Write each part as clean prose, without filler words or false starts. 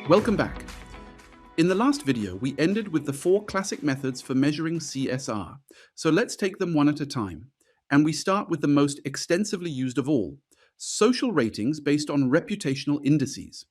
Welcome back. In the last video, we ended with the 4 classic methods for measuring CSR. So let's take them one at a time. And we start with the most extensively used of all, social ratings based on reputational indices.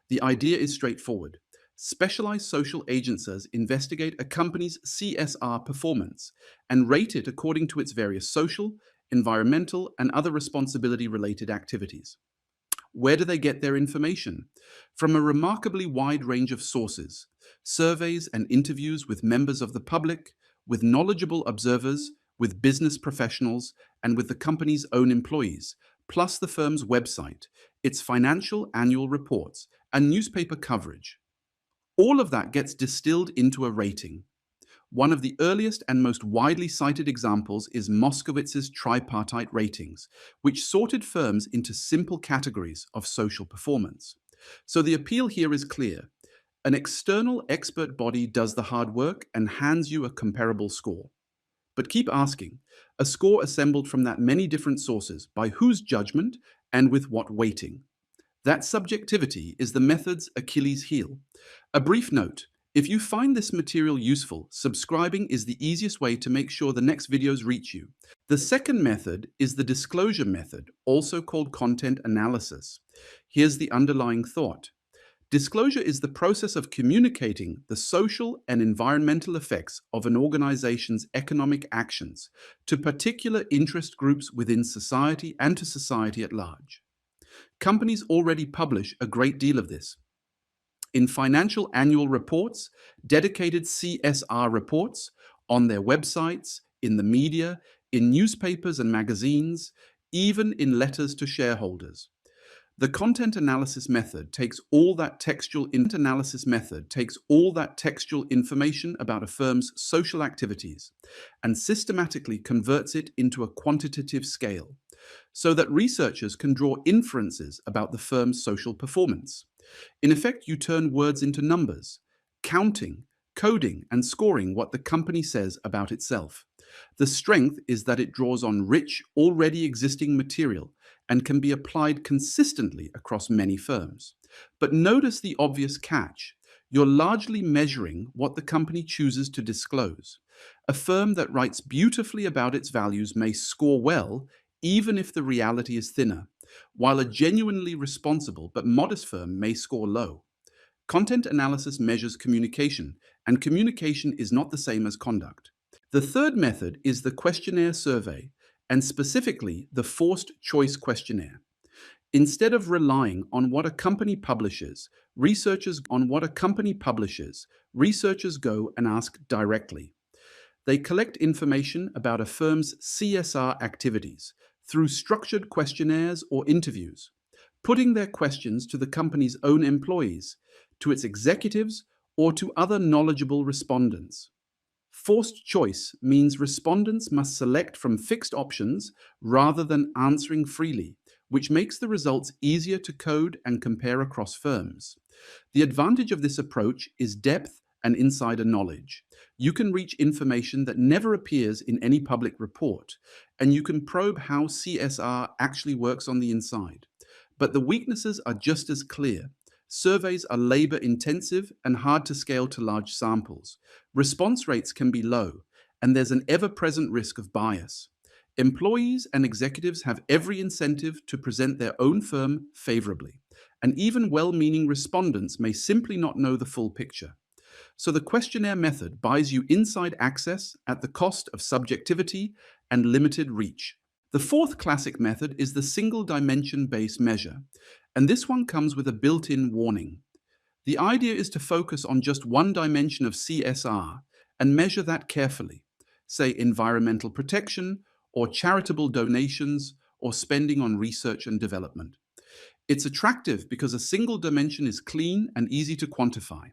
The idea is straightforward. Specialized social agencies investigate a company's CSR performance and rate it according to its various social, environmental, and other responsibility-related activities. Where do they get their information? From a remarkably wide range of sources: surveys and interviews with members of the public, with knowledgeable observers, with business professionals, and with the company's own employees, plus the firm's website, its financial annual reports, and newspaper coverage. All of that gets distilled into a rating. One of the earliest and most widely cited examples is Moskowitz's tripartite ratings, which sorted firms into simple categories of social performance. So the appeal here is clear. An external expert body does the hard work and hands you a comparable score. But keep asking, a score assembled from that many different sources, by whose judgment and with what weighting? That subjectivity is the method's Achilles heel. A brief note: if you find this material useful, subscribing is the easiest way to make sure the next videos reach you. The second method is the disclosure method, also called content analysis. Here's the underlying thought. Disclosure is the process of communicating the social and environmental effects of an organization's economic actions to particular interest groups within society and to society at large. Companies already publish a great deal of this. In financial annual reports, dedicated CSR reports, on their websites, in the media, in newspapers and magazines, even in letters to shareholders. The content analysis method takes all that textual information about a firm's social activities and systematically converts it into a quantitative scale, so that researchers can draw inferences about the firm's social performance. In effect, you turn words into numbers, counting, coding, and scoring what the company says about itself. The strength is that it draws on rich, already existing material and can be applied consistently across many firms. But notice the obvious catch. You're largely measuring what the company chooses to disclose. A firm that writes beautifully about its values may score well, even if the reality is thinner, while a genuinely responsible but modest firm may score low. Content analysis measures communication, and communication is not the same as conduct. The third method is the questionnaire survey, and specifically the forced choice questionnaire. Instead of relying on what a company publishes, researchers go and ask directly. They collect information about a firm's CSR activities through structured questionnaires or interviews, putting their questions to the company's own employees, to its executives, or to other knowledgeable respondents. Forced choice means respondents must select from fixed options rather than answering freely, which makes the results easier to code and compare across firms. The advantage of this approach is depth and insider knowledge. You can reach information that never appears in any public report, and you can probe how CSR actually works on the inside. But the weaknesses are just as clear. Surveys are labor-intensive and hard to scale to large samples. Response rates can be low, and there's an ever-present risk of bias. Employees and executives have every incentive to present their own firm favorably, and even well-meaning respondents may simply not know the full picture. So the questionnaire method buys you inside access at the cost of subjectivity and limited reach. The fourth classic method is the single-dimension-based measure, and this one comes with a built-in warning. The idea is to focus on just one dimension of CSR and measure that carefully, say environmental protection, or charitable donations, or spending on research and development. It's attractive because a single dimension is clean and easy to quantify.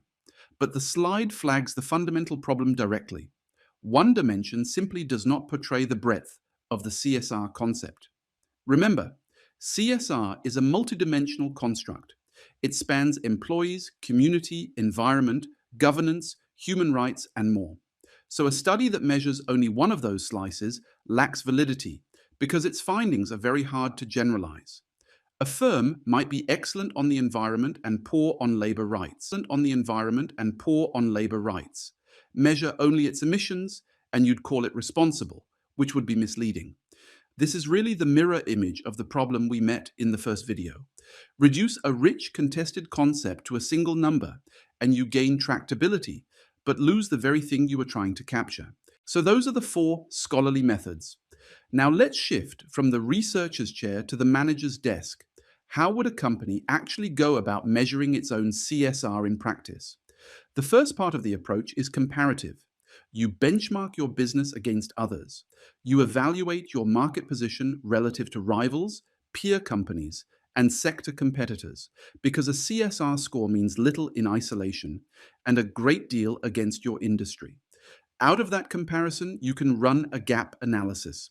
But the slide flags the fundamental problem directly. One dimension simply does not portray the breadth of the CSR concept. Remember, CSR is a multidimensional construct. It spans employees, community, environment, governance, human rights, and more. So a study that measures only one of those slices lacks validity because its findings are very hard to generalize. A firm might be excellent on the environment and poor on labor rights. Measure only its emissions, and you'd call it responsible, which would be misleading. This is really the mirror image of the problem we met in the first video. Reduce a rich, contested concept to a single number, and you gain tractability, but lose the very thing you were trying to capture. So those are the 4 scholarly methods. Now let's shift from the researcher's chair to the manager's desk. How would a company actually go about measuring its own CSR in practice? The first part of the approach is comparative. You benchmark your business against others. You evaluate your market position relative to rivals, peer companies, and sector competitors, because a CSR score means little in isolation and a great deal against your industry. Out of that comparison, you can run a gap analysis.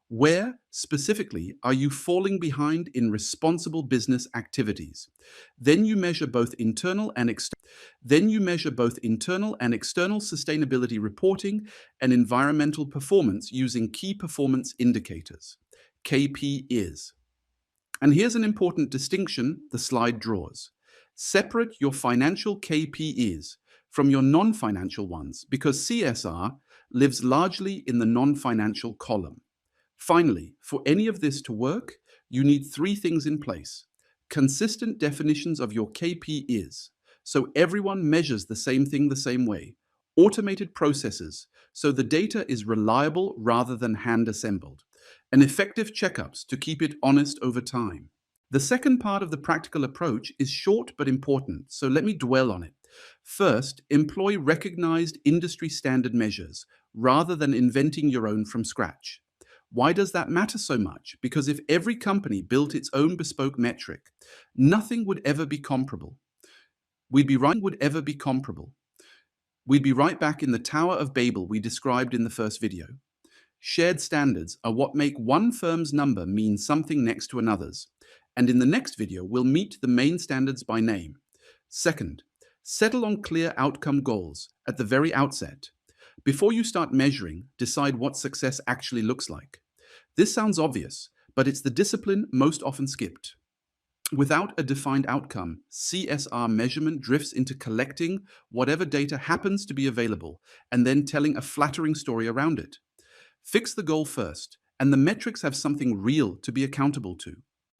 Where, specifically, are you falling behind in responsible business activities? Then you measure both internal and external sustainability reporting and environmental performance using key performance indicators, KPIs. And here's an important distinction the slide draws. Separate your financial KPIs from your non-financial ones, because CSR lives largely in the non-financial column. Finally, for any of this to work, you need 3 things in place. Consistent definitions of your KPIs, so everyone measures the same thing the same way. Automated processes, so the data is reliable rather than hand-assembled. And effective checkups to keep it honest over time. The second part of the practical approach is short but important, so let me dwell on it. First, employ recognized industry standard measures rather than inventing your own from scratch. Why does that matter so much? Because if every company built its own bespoke metric, nothing would ever be comparable. We'd be right back in the Tower of Babel we described in the first video. Shared standards are what make one firm's number mean something next to another's. And in the next video, we'll meet the main standards by name. Second, settle on clear outcome goals at the very outset. Before you start measuring, decide what success actually looks like. This sounds obvious, but it's the discipline most often skipped. Without a defined outcome, CSR measurement drifts into collecting whatever data happens to be available and then telling a flattering story around it. Fix the goal first, and the metrics have something real to be accountable to.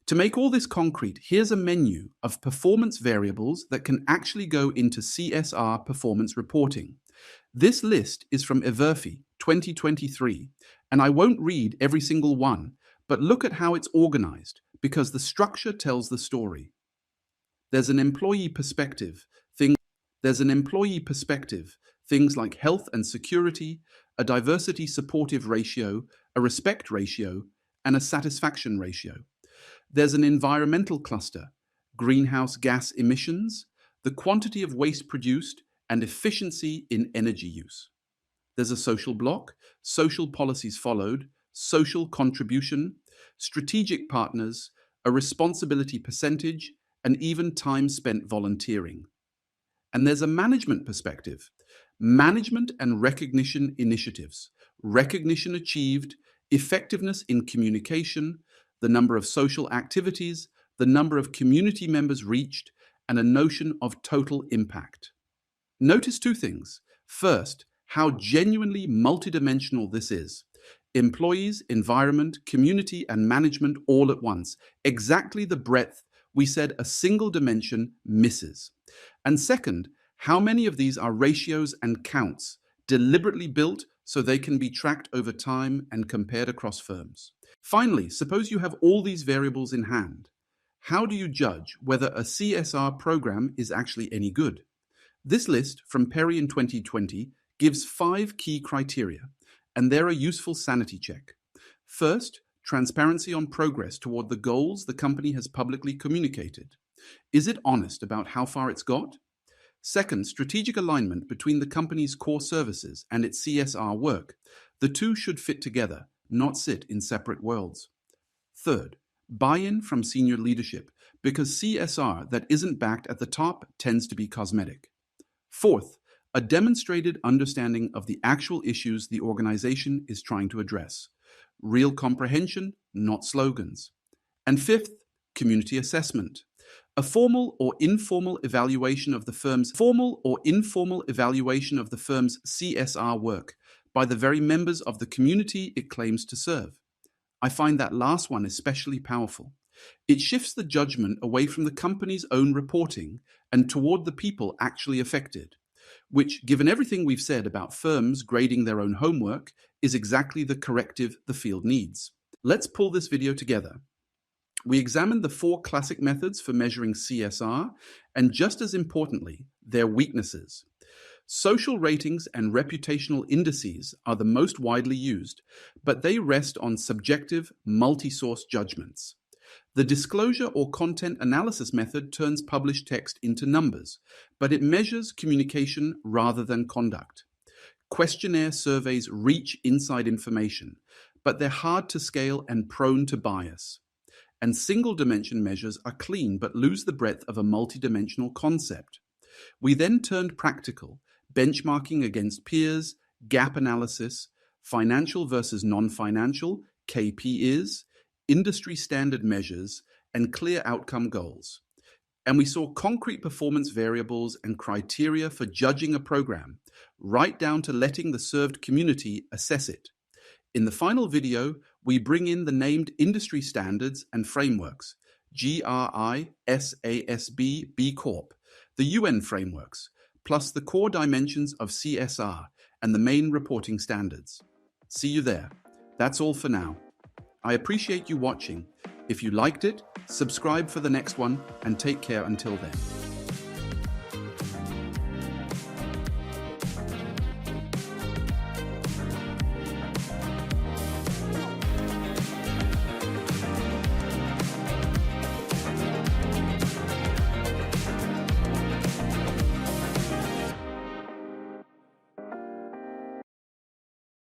To make all this concrete, here's a menu of performance variables that can actually go into CSR performance reporting. This list is from Everfi 2023, and I won't read every single one, but look at how it's organized, because the structure tells the story. There's an employee perspective, things like health and security, a diversity supportive ratio, a respect ratio, and a satisfaction ratio. There's an environmental cluster, greenhouse gas emissions, the quantity of waste produced, and efficiency in energy use. There's a social block, social policies followed, social contribution, strategic partners, a responsibility percentage, and even time spent volunteering. And there's a management perspective, management and recognition initiatives, recognition achieved, effectiveness in communication, the number of social activities, the number of community members reached, and a notion of total impact. Notice 2 things. First, how genuinely multidimensional this is. Employees, environment, community, and management all at once. Exactly the breadth we said a single dimension misses. And second, how many of these are ratios and counts, deliberately built so they can be tracked over time and compared across firms. Finally, suppose you have all these variables in hand. How do you judge whether a CSR program is actually any good? This list from Perry in 2020 gives 5 key criteria, and they're a useful sanity check. First, transparency on progress toward the goals the company has publicly communicated. Is it honest about how far it's got? Second, strategic alignment between the company's core services and its CSR work. The 2 should fit together, not sit in separate worlds. Third, buy-in from senior leadership, because CSR that isn't backed at the top tends to be cosmetic. Fourth, a demonstrated understanding of the actual issues the organization is trying to address. Real comprehension, not slogans. And fifth, community assessment. A formal or informal evaluation of the firm's CSR work by the very members of the community it claims to serve. I find that last one especially powerful. It shifts the judgment away from the company's own reporting and toward the people actually affected, which, given everything we've said about firms grading their own homework, is exactly the corrective the field needs. Let's pull this video together. We examined the 4 classic methods for measuring CSR, and just as importantly, their weaknesses. Social ratings and reputational indices are the most widely used, but they rest on subjective, multi-source judgments. The disclosure or content analysis method turns published text into numbers, but it measures communication rather than conduct. Questionnaire surveys reach inside information, but they're hard to scale and prone to bias. And single-dimension measures are clean but lose the breadth of a multidimensional concept. We then turned practical, benchmarking against peers, gap analysis, financial versus non-financial, KPIs, industry standard measures, and clear outcome goals. And we saw concrete performance variables and criteria for judging a program, right down to letting the served community assess it. In the final video, we bring in the named industry standards and frameworks, GRI, SASB, B Corp, the UN frameworks, plus the core dimensions of CSR and the main reporting standards. See you there. That's all for now. I appreciate you watching. If you liked it, subscribe for the next one, and take care until then.